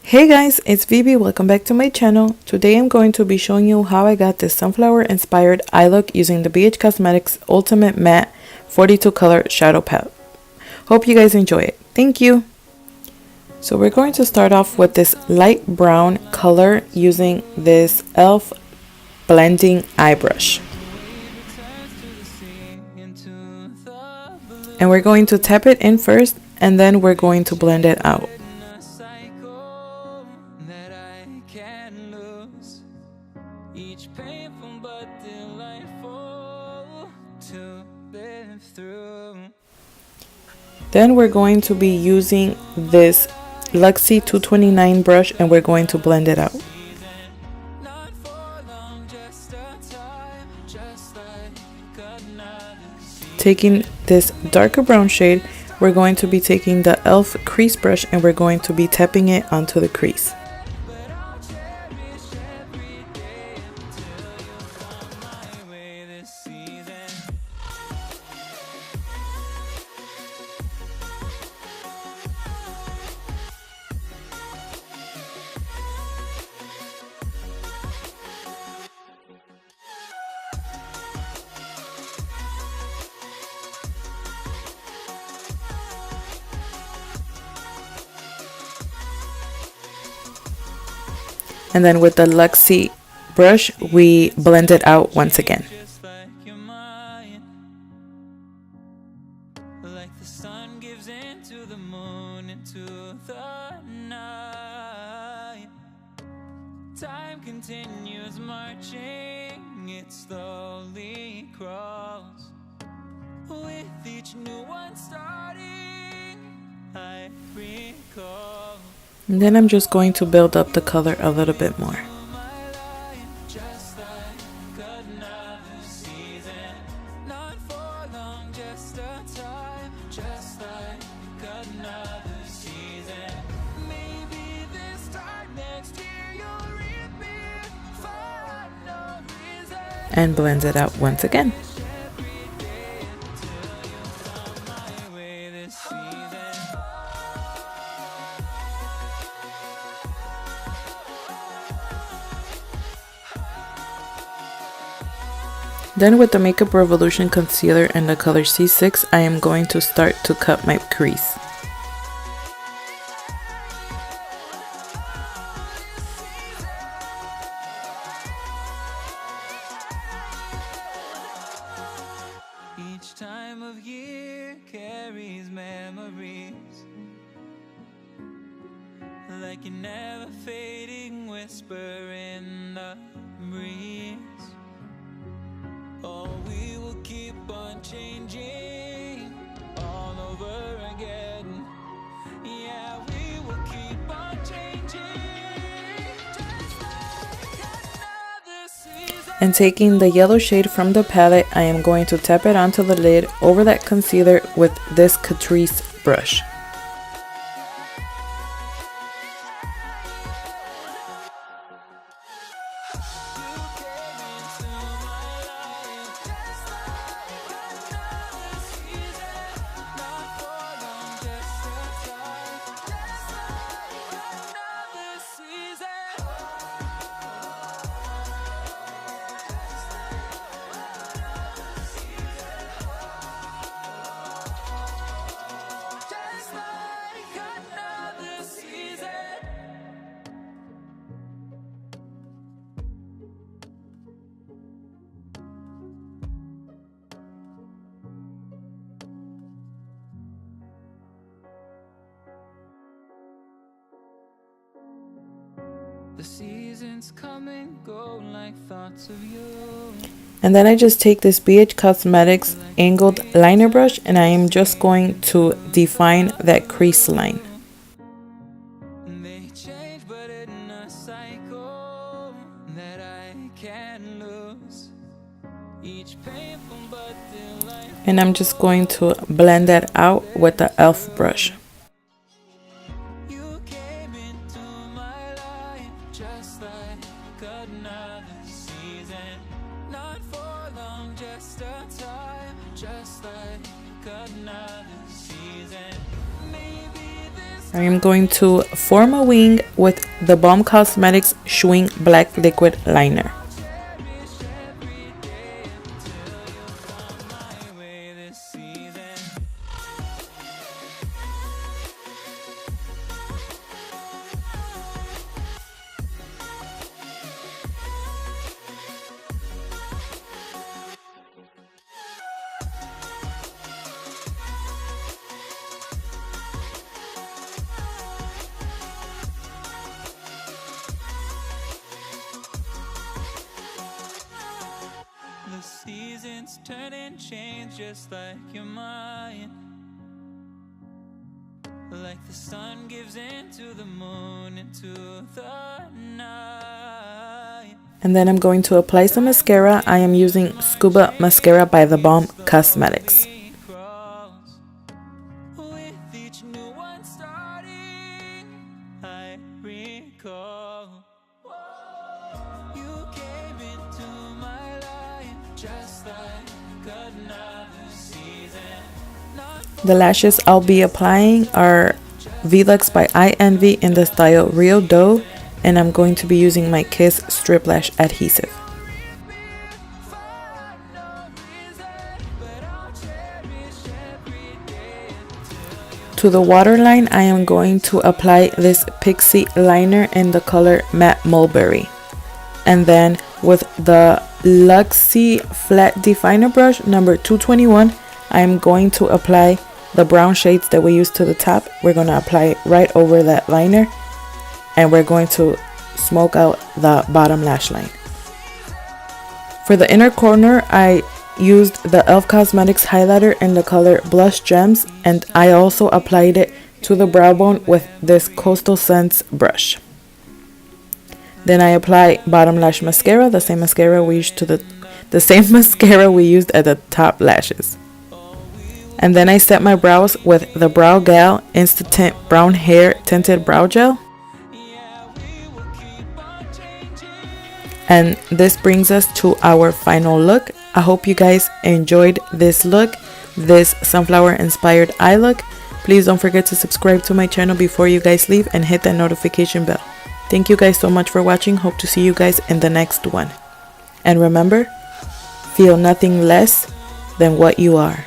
Hey guys, it's VB. Welcome back to my channel. Today I'm going to be showing you how I got this sunflower inspired eye look using the BH Cosmetics Ultimate Matte 42 color shadow palette. Hope you guys enjoy it. Thank you. So we're going to start off with this light brown color using this e.l.f. blending eye brush. And we're going to tap it in first and then we're going to blend it out. Then we're going to be using this Luxe 229 brush and we're going to blend it out. Taking this darker brown shade, we're going to be taking the e.l.f. crease brush and we're going to be tapping it onto the crease. And then with the Luxe brush, we blend it out once again. Like the sun gives into the moon, into the night. Time continues marching, it slowly crawls. With each new one starting, I recall. And then I'm just going to build up the color a little bit more. And blend it out once again. Then with the Makeup Revolution concealer and the color C6, I am going to start to cut my crease. Each time of year carries memories, like a never fading whisper in the breeze. Oh, we will keep on changing all over again. Yeah, we will keep on changing. And taking the yellow shade from the palette, I am going to tap it onto the lid over that concealer with this Crease brush. The seasons come and go like thoughts of you. And then I just take this BH Cosmetics angled liner brush and I am just going to define that crease line. They change, but in a cycle that I can't lose. Each painful but delightful. And I'm just going to blend that out with the e.l.f. brush. Just like another season. Maybe this I am going to form a wing with the Balm Cosmetics Schwing Black Liquid Liner. The seasons turn and change just like your mind. Like the sun gives into the moon, into the night. And then I'm going to apply some mascara. I am using Scuba Mascara by the Balm Cosmetics. With each new one starting, I recall you came into my life just like another season. The lashes I'll be applying are Velux by iitsVB in the style Rèal-Doux, and I'm going to be using my Kiss Strip Lash Adhesive. To the waterline, I am going to apply this Pixie liner in the color MatteMulberry. And then with the Luxe Flat Definer brush number 221, I am going to apply the brown shades that we used to the top. We're going to apply it right over that liner, and we're going to smoke out the bottom lash line. For the inner corner, I used the e.l.f. Cosmetics highlighter in the color Blush Gems, and I also applied it to the brow bone with this Coastal Scents brush. Then I apply bottom lash mascara, the same mascara we used at the top lashes. And then I set my brows with the Brow Gal Instatint Brown Hair Tinted Brow Gel. And this brings us to our final look. I hope you guys enjoyed this look, this sunflower inspired eye look. Please don't forget to subscribe to my channel before you guys leave and hit that notification bell. Thank you guys so much for watching. Hope to see you guys in the next one. And remember, feel nothing less than what you are.